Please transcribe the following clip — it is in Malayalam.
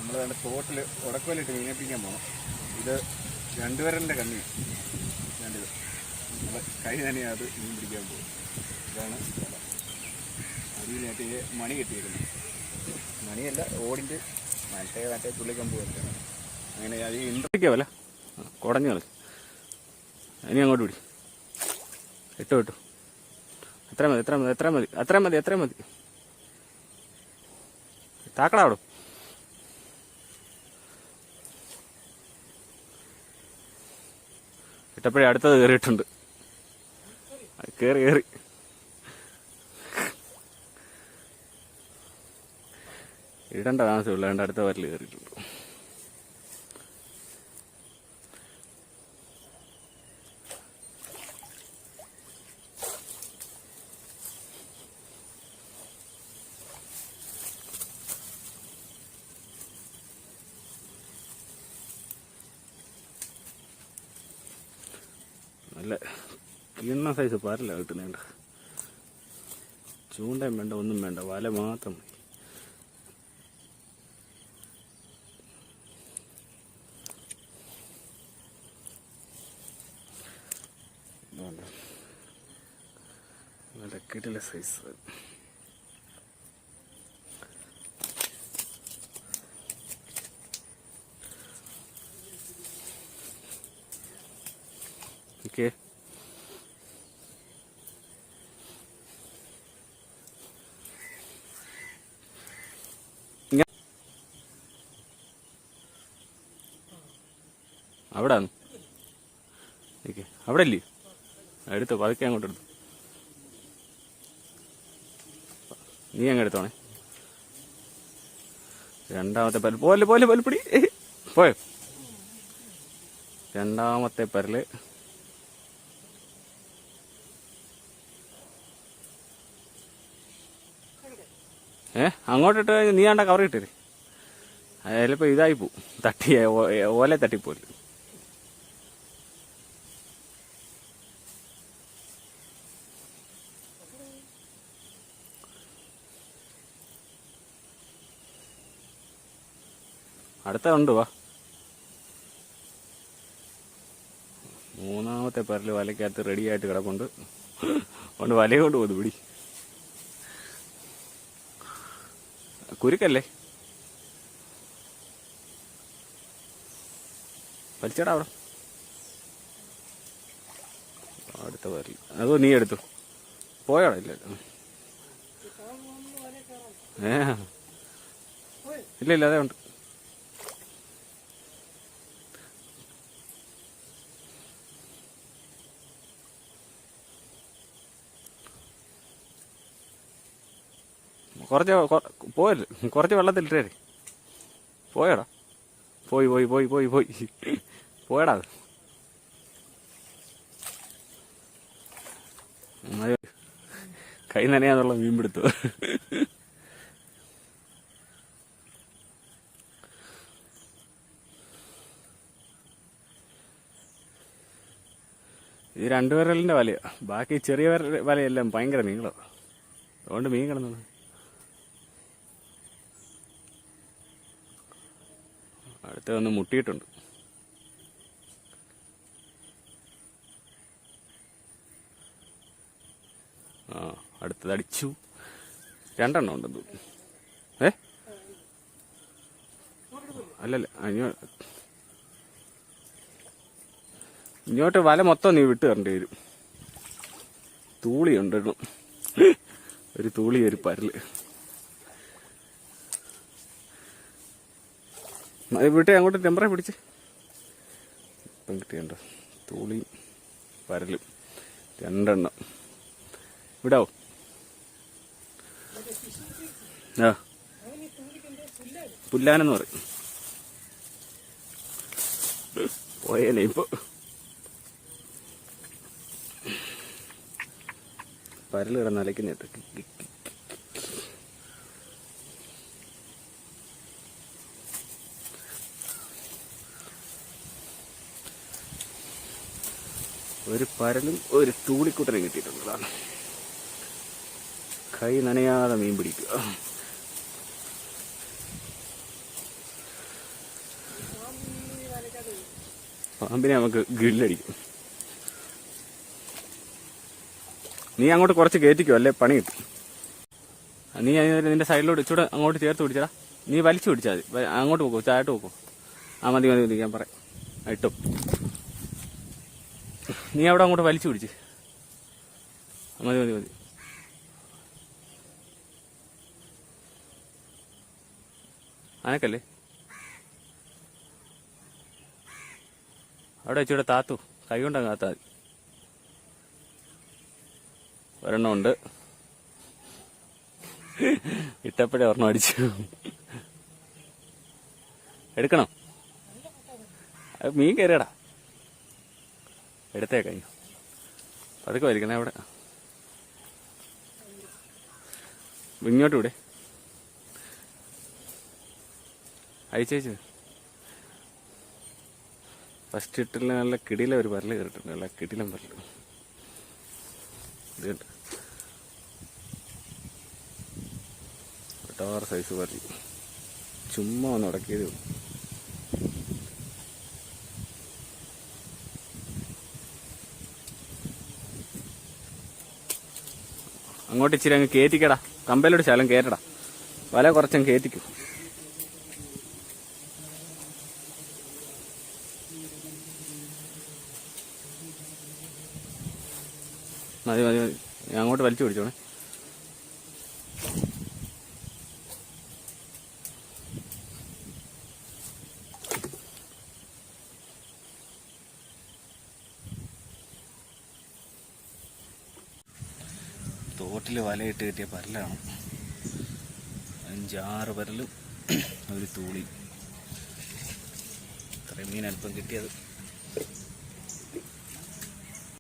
നമ്മൾ തന്നെ തോട്ടിൽ ഉടക്കുവലിട്ട് മീനിപ്പിക്കാൻ പോകണം. ഇത് 2 വിരലിൻ്റെ കണ്ണി, രണ്ടിത് നമ്മൾ കൈ തന്നെയാണ് അത് മീൻ പിടിക്കാൻ പോകും. ഇതാണ് സ്ഥലം. അടിയിലായിട്ട് മണി കെട്ടിയിരിക്കുന്നത്, മണിയല്ല ഓടിൻ്റെ മറ്റേ പുള്ളിക്കമ്പ് പോലെയാണ്. അങ്ങനെ അത് ഇൻട്രയ്ക്കാവല്ല കുടഞ്ഞു കളി. ഇനി അങ്ങോട്ട് പിടി, ഇട്ടു അത്ര മതി താക്കടാവിടും. ഇട്ടപ്പോഴേ അടുത്തത് കയറിയിട്ടുണ്ട്. കയറി ഇടേണ്ട താമസമില്ല, രണ്ട് അടുത്ത വരൽ കയറിയിട്ടുണ്ട്. നല്ല കിണ്ണ സൈസ് പാരല കിട്ടുന്നുണ്ട്. ചൂണ്ടയും വേണ്ട, ഒന്നും വേണ്ട, വല മാത്രം മതി. നല്ല കിടില സൈസ്. ഓക്കെ, അവിടെ ഓക്കെ, അവിടെ അല്ലേ എടുത്തോ, പതുക്കെ അങ്ങോട്ട് എടുത്തു. നീ അങ്ങ് എടുത്തോണേ. രണ്ടാമത്തെ പരൽ പോലെ പിടി പോയോ. രണ്ടാമത്തെ പരല് അങ്ങോട്ടിട്ട് നീ ആണ്ട കവർ ഇട്ടേ. ചിലപ്പോ ഇതായി പോവും, ഓല തട്ടിപ്പോല്. അടുത്ത ഉണ്ട്, വാ. മൂന്നാമത്തെ പരല് വലയ്ക്കകത്ത് റെഡിയായിട്ട് കിടപ്പുണ്ട്. കൊണ്ട് വലയും കൊണ്ട് പോകുന്നു, പിടി. കുരുക്കല്ലേ, വലിച്ചടാ അവിടെ. അടുത്ത പരല് അതോ നീ എടുത്തു പോയോടാ? ഇല്ല ഇല്ല അതേ ഉണ്ട്. പോയല്ലേ, കുറച്ച് വെള്ളത്തിലിട്ടേ. പോയടാ, പോയി പോയടാ. കൈ നനയാന്നുള്ള മീൻ പിടുത്തു. ഇത് 2 വിരലിന്റെ വലയാ, ബാക്കി ചെറിയ വലയെല്ലാം ഭയങ്കര നീളം. അതുകൊണ്ട് മീൻ കിടന്നു. അടുത്ത വന്ന് മുട്ടിയിട്ടുണ്ട്. അടുത്തത് അടിച്ചു. 2 എണ്ണം ഉണ്ടെന്ന് തോന്നുന്നു. അല്ലല്ല, ഇങ്ങോട്ട് വല മൊത്തം നീ വിട്ട് തരേണ്ടി വരും. തൂളിയുണ്ട്, ഒരു തൂളി, ഒരു പരല്. വിട്ടേ, അങ്ങോട്ട് ടെമ്പറേ പിടിച്ച്. ഇപ്പം കിട്ടിയുണ്ടോ തൂളിയും പരലും 2 എണ്ണം. വിടാവോ? പുല്ലാനെന്ന് പറയും. പോയേനെ ഇപ്പൊ. പരല് കിടന്ന് അലയ്ക്കുന്നിട്ട്. ഒരു പരലും ഒരു തൂളിക്കുട്ടനും കിട്ടിയിട്ടുള്ളതാണ്. കൈ നനയാതെ മീൻ പിടിക്കുക. പാമ്പിനെ നമുക്ക് ഗ്രില്ലടിക്കും. നീ അങ്ങോട്ട് കുറച്ച് കയറ്റിക്കോ, അല്ലേ പണി കിട്ടും. നീ നിന്റെ സൈഡിലോട്ട് ഇച്ചൂടെ അങ്ങോട്ട് ചേർത്ത് പിടിച്ചടാ. നീ വലിച്ചു പിടിച്ചാൽ മതി. അങ്ങോട്ട് പോക്കോ, ചായട്ട് പോക്കോ. ആ മതി മതി മതി, ഞാൻ പറയാം. ഇട്ടോ, നീ അവിടെ അങ്ങോട്ട് വലിച്ചു പിടിച്ച്. മതി മതി മതി. അനക്കല്ലേ അവിടെ വെച്ചൂടെ താത്തു, കൈ കൊണ്ടങ്ങ് താത്താ മതി. ഒരെണ്ണം ഉണ്ട്, ഇട്ടപ്പോഴേ ഒരെണ്ണം അടിച്ചു. എടുക്കണം, അത് മീൻ കയറിയടാ. എടുത്തേ കൈ പതുക്കെ വലിക്കണേ. അവിടെ ഇങ്ങോട്ട് ഇവിടെ അയച്ചയച്ചു. ഫസ്റ്റ് ഇട്ടിൽ നല്ല കിടില ഒരു പരല് കയറിയിട്ടുണ്ട്, നല്ല കിടിലം പരല്. ഇത് കണ്ട് ഒട്ടാറ് സൈസ് പരല്, ചുമ്മാ ഒന്ന് ഉടക്കിയത്. അങ്ങോട്ട് ഇച്ചിരി അങ്ങ് കയറ്റിക്കടാ, കമ്പലോട് ശാലം കയറ്റടാ, വല കുറച്ചങ്ങ് കയറ്റിക്കും. മതി മതി മതി, ഞാൻ അങ്ങോട്ട് വലിച്ചു പിടിച്ചോണേ. തോട്ടിൽ വലയിട്ട് കിട്ടിയ പരലാണ്. 5-6 പരലും ഒരു തൂളി. ഇത്രയും മീൻ അല്പം കിട്ടിയത്.